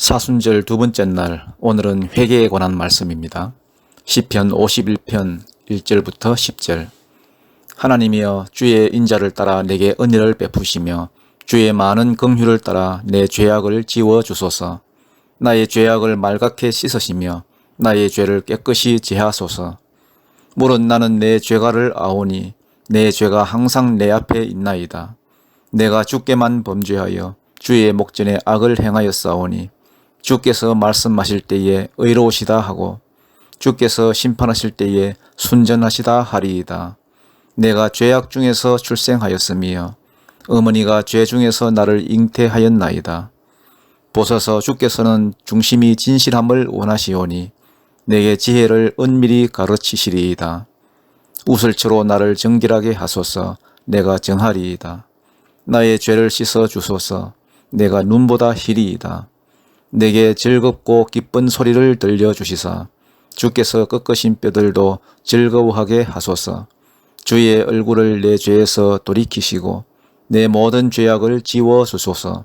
사순절 두 번째 날, 오늘은 회개에 관한 말씀입니다. 시편 51편 1절부터 10절. 하나님이여, 주의 인자를 따라 내게 은혜를 베푸시며 주의 많은 긍휼을 따라 내 죄악을 지워주소서. 나의 죄악을 말갛게 씻으시며 나의 죄를 깨끗이 제하소서. 물은 나는 내 죄가를 아오니 내 죄가 항상 내 앞에 있나이다. 내가 주께만 범죄하여 주의 목전에 악을 행하였사오니 주께서 말씀하실 때에 의로우시다 하고 주께서 심판하실 때에 순전하시다 하리이다. 내가 죄악 중에서 출생하였으며 어머니가 죄 중에서 나를 잉태하였나이다. 보소서, 주께서는 중심이 진실함을 원하시오니 내게 지혜를 은밀히 가르치시리이다. 우슬초로 나를 정결하게 하소서. 내가 정하리이다. 나의 죄를 씻어 주소서. 내가 눈보다 희리이다. 내게 즐겁고 기쁜 소리를 들려주시사 주께서 꺾으신 뼈들도 즐거워하게 하소서. 주의 얼굴을 내 죄에서 돌이키시고 내 모든 죄악을 지워주소서.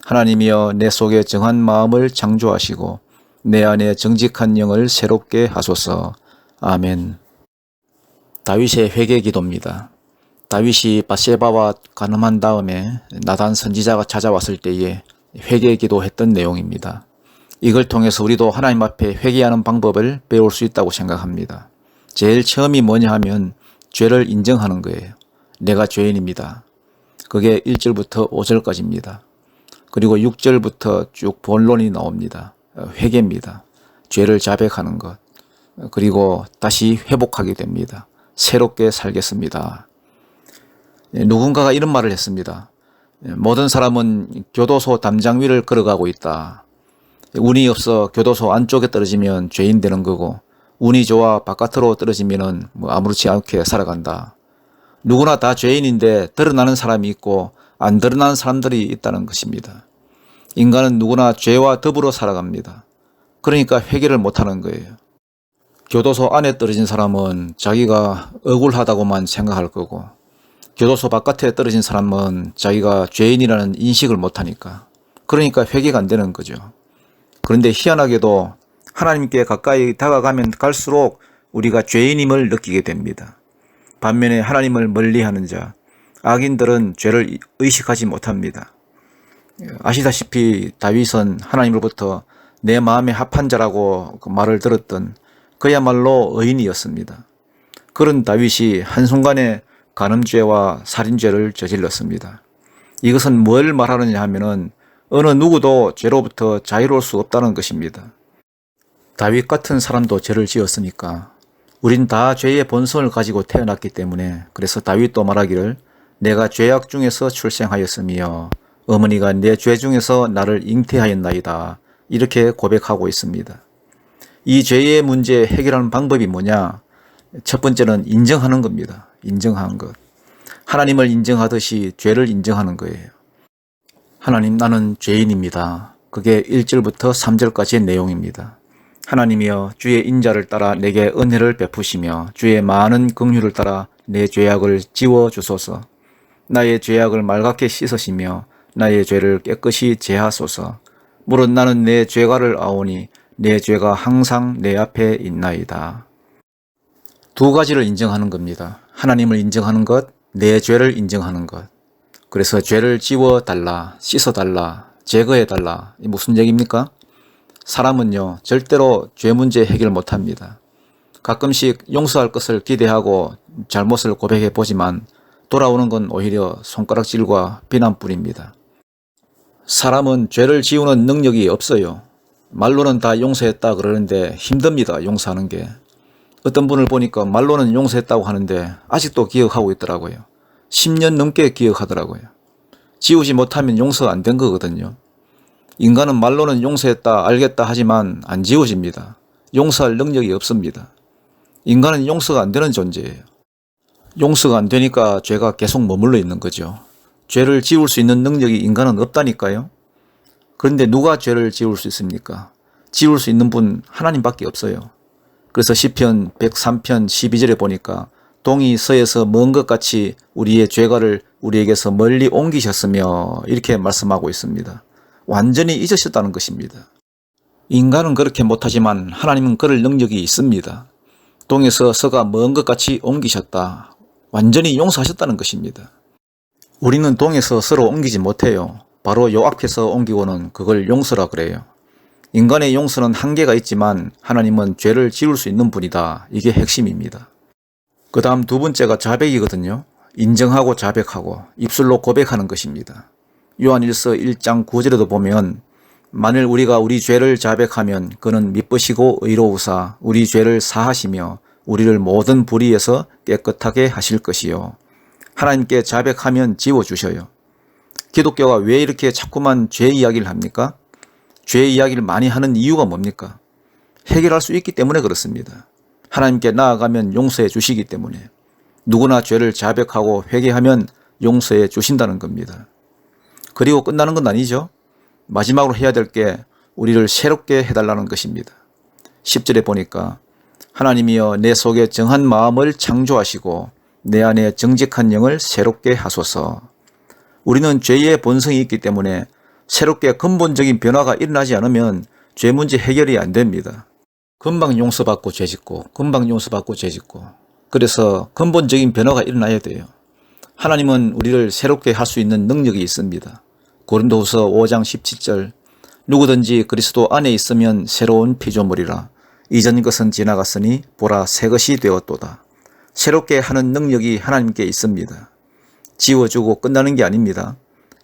하나님이여, 내 속에 정한 마음을 창조하시고 내 안에 정직한 영을 새롭게 하소서. 아멘. 다윗의 회개 기도입니다. 다윗이 밧세바와 간음한 다음에 나단 선지자가 찾아왔을 때에 회개 기도했던 내용입니다. 이걸 통해서 우리도 하나님 앞에 회개하는 방법을 배울 수 있다고 생각합니다. 제일 처음이 뭐냐 하면 죄를 인정하는 거예요. 내가 죄인입니다. 그게 1절부터 5절까지입니다. 그리고 6절부터 쭉 본론이 나옵니다. 회개입니다. 죄를 자백하는 것. 그리고 다시 회복하게 됩니다. 새롭게 살겠습니다. 누군가가 이런 말을 했습니다. 모든 사람은 교도소 담장 위를 걸어가고 있다. 운이 없어 교도소 안쪽에 떨어지면 죄인 되는 거고, 운이 좋아 바깥으로 떨어지면 아무렇지 않게 살아간다. 누구나 다 죄인인데 드러나는 사람이 있고 안 드러나는 사람들이 있다는 것입니다. 인간은 누구나 죄와 더불어 살아갑니다. 그러니까 회개를 못하는 거예요. 교도소 안에 떨어진 사람은 자기가 억울하다고만 생각할 거고, 교도소 바깥에 떨어진 사람은 자기가 죄인이라는 인식을 못하니까, 그러니까 회개가 안 되는 거죠. 그런데 희한하게도 하나님께 가까이 다가가면 갈수록 우리가 죄인임을 느끼게 됩니다. 반면에 하나님을 멀리하는 자, 악인들은 죄를 의식하지 못합니다. 아시다시피 다윗은 하나님으로부터 내 마음에 합한 자라고 그 말을 들었던 그야말로 의인이었습니다. 그런 다윗이 한순간에 간음죄와 살인죄를 저질렀습니다. 이것은 뭘 말하느냐 하면은 어느 누구도 죄로부터 자유로울 수 없다는 것입니다. 다윗 같은 사람도 죄를 지었으니까 우린 다 죄의 본성을 가지고 태어났기 때문에, 그래서 다윗도 말하기를 내가 죄악 중에서 출생하였으며 어머니가 내 죄 중에서 나를 잉태하였나이다, 이렇게 고백하고 있습니다. 이 죄의 문제 해결하는 방법이 뭐냐? 첫 번째는 인정하는 겁니다. 인정하는 것. 하나님을 인정하듯이 죄를 인정하는 거예요. 하나님, 나는 죄인입니다. 그게 1절부터 3절까지의 내용입니다. 하나님이여, 주의 인자를 따라 내게 은혜를 베푸시며 주의 많은 긍휼을 따라 내 죄악을 지워주소서. 나의 죄악을 말갛게 씻으시며 나의 죄를 깨끗이 제하소서. 물은 나는 내 죄가를 아오니 내 죄가 항상 내 앞에 있나이다. 두 가지를 인정하는 겁니다. 하나님을 인정하는 것, 내 죄를 인정하는 것. 그래서 죄를 지워달라, 씻어달라, 제거해달라. 이 무슨 얘기입니까? 사람은요, 절대로 죄 문제 해결 못합니다. 가끔씩 용서할 것을 기대하고 잘못을 고백해 보지만 돌아오는 건 오히려 손가락질과 비난뿐입니다. 사람은 죄를 지우는 능력이 없어요. 말로는 다 용서했다 그러는데 힘듭니다, 용서하는 게. 어떤 분을 보니까 말로는 용서했다고 하는데 아직도 기억하고 있더라고요. 10년 넘게 기억하더라고요. 지우지 못하면 용서가 안 된 거거든요. 인간은 말로는 용서했다, 알겠다 하지만 안 지워집니다. 용서할 능력이 없습니다. 인간은 용서가 안 되는 존재예요. 용서가 안 되니까 죄가 계속 머물러 있는 거죠. 죄를 지울 수 있는 능력이 인간은 없다니까요. 그런데 누가 죄를 지울 수 있습니까? 지울 수 있는 분 하나님밖에 없어요. 그래서 시편 103편 12절에 보니까 동이 서에서 먼 것 같이 우리의 죄가를 우리에게서 멀리 옮기셨으며 이렇게 말씀하고 있습니다. 완전히 잊으셨다는 것입니다. 인간은 그렇게 못하지만 하나님은 그럴 능력이 있습니다. 동에서 서가 먼 것 같이 옮기셨다. 완전히 용서하셨다는 것입니다. 우리는 동에서 서로 옮기지 못해요. 바로 요 앞에서 옮기고는 그걸 용서라 그래요. 인간의 용서는 한계가 있지만 하나님은 죄를 지울 수 있는 분이다. 이게 핵심입니다. 그 다음 두 번째가 자백이거든요. 인정하고 자백하고 입술로 고백하는 것입니다. 요한일서 1장 9절에도 보면 만일 우리가 우리 죄를 자백하면 그는 미쁘시고 의로우사 우리 죄를 사하시며 우리를 모든 불의에서 깨끗하게 하실 것이요. 하나님께 자백하면 지워주셔요. 기독교가 왜 이렇게 자꾸만 죄 이야기를 합니까? 죄 이야기를 많이 하는 이유가 뭡니까? 해결할 수 있기 때문에 그렇습니다. 하나님께 나아가면 용서해 주시기 때문에 누구나 죄를 자백하고 회개하면 용서해 주신다는 겁니다. 그리고 끝나는 건 아니죠. 마지막으로 해야 될 게 우리를 새롭게 해달라는 것입니다. 10절에 보니까 하나님이여 내 속에 정한 마음을 창조하시고 내 안에 정직한 영을 새롭게 하소서. 우리는 죄의 본성이 있기 때문에 새롭게 근본적인 변화가 일어나지 않으면 죄 문제 해결이 안 됩니다. 금방 용서받고 죄짓고 금방 용서받고 죄짓고 그래서 근본적인 변화가 일어나야 돼요. 하나님은 우리를 새롭게 할 수 있는 능력이 있습니다. 고린도후서 5장 17절 누구든지 그리스도 안에 있으면 새로운 피조물이라 이전 것은 지나갔으니 보라 새 것이 되었도다. 새롭게 하는 능력이 하나님께 있습니다. 지워주고 끝나는 게 아닙니다.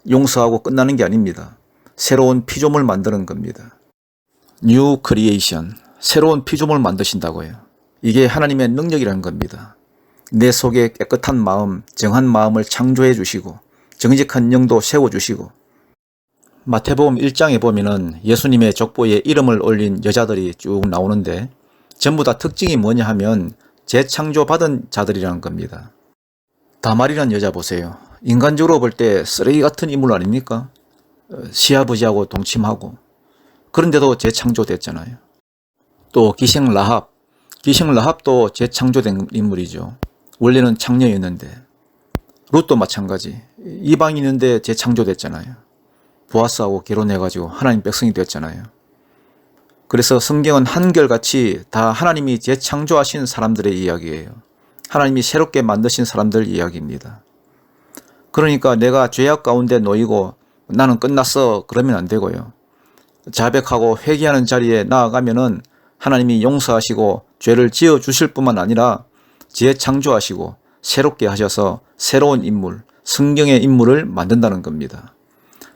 용서하고 끝나는 게 아닙니다. 새로운 피조물 만드는 겁니다. 뉴 크리에이션, 새로운 피조물 만드신다고요. 이게 하나님의 능력이라는 겁니다. 내 속에 깨끗한 마음, 정한 마음을 창조해 주시고 정직한 영도 세워주시고 마태복음 1장에 보면은 예수님의 족보에 이름을 올린 여자들이 쭉 나오는데 전부 다 특징이 뭐냐 하면 재창조받은 자들이라는 겁니다. 다말이라는 여자 보세요. 인간적으로 볼 때 쓰레기 같은 인물 아닙니까? 시아버지하고 동침하고 그런데도 재창조됐잖아요. 또 기생 라합도 재창조된 인물이죠. 원래는 창녀였는데 룻도 마찬가지 이방인인데 재창조됐잖아요. 보아스하고 결혼해가지고 하나님 백성이 됐잖아요. 그래서 성경은 한결같이 다 하나님이 재창조하신 사람들의 이야기예요. 하나님이 새롭게 만드신 사람들 이야기입니다. 그러니까 내가 죄악 가운데 놓이고 나는 끝났어 그러면 안 되고요. 자백하고 회개하는 자리에 나아가면은 하나님이 용서하시고 죄를 지어 주실 뿐만 아니라 재창조하시고 새롭게 하셔서 새로운 인물, 성경의 인물을 만든다는 겁니다.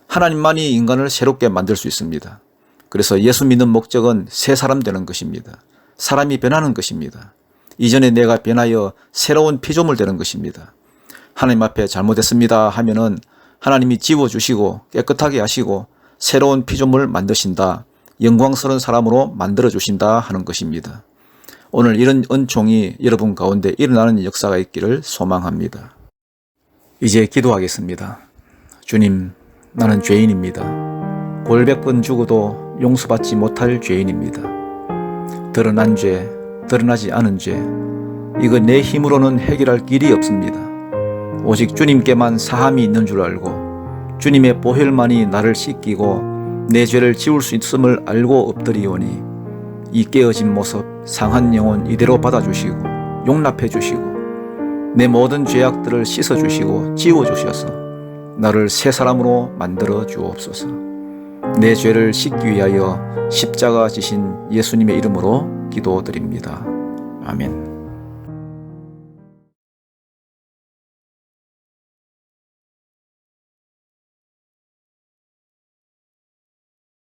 하나님만이 인간을 새롭게 만들 수 있습니다. 그래서 예수 믿는 목적은 새 사람 되는 것입니다. 사람이 변하는 것입니다. 이전에 내가 변하여 새로운 피조물 되는 것입니다. 하나님 앞에 잘못했습니다 하면은 하나님이 지워주시고 깨끗하게 하시고 새로운 피조물 만드신다. 영광스러운 사람으로 만들어주신다 하는 것입니다. 오늘 이런 은총이 여러분 가운데 일어나는 역사가 있기를 소망합니다. 이제 기도하겠습니다. 주님, 나는 죄인입니다. 골백번 죽어도 용서받지 못할 죄인입니다. 드러난 죄, 드러나지 않은 죄, 이거 내 힘으로는 해결할 길이 없습니다. 오직 주님께만 사함이 있는 줄 알고 주님의 보혈만이 나를 씻기고 내 죄를 지울 수 있음을 알고 엎드리오니 이 깨어진 모습, 상한 영혼 이대로 받아주시고 용납해 주시고 내 모든 죄악들을 씻어주시고 지워주셔서 나를 새 사람으로 만들어 주옵소서. 내 죄를 씻기 위하여 십자가 지신 예수님의 이름으로 기도드립니다. 아멘.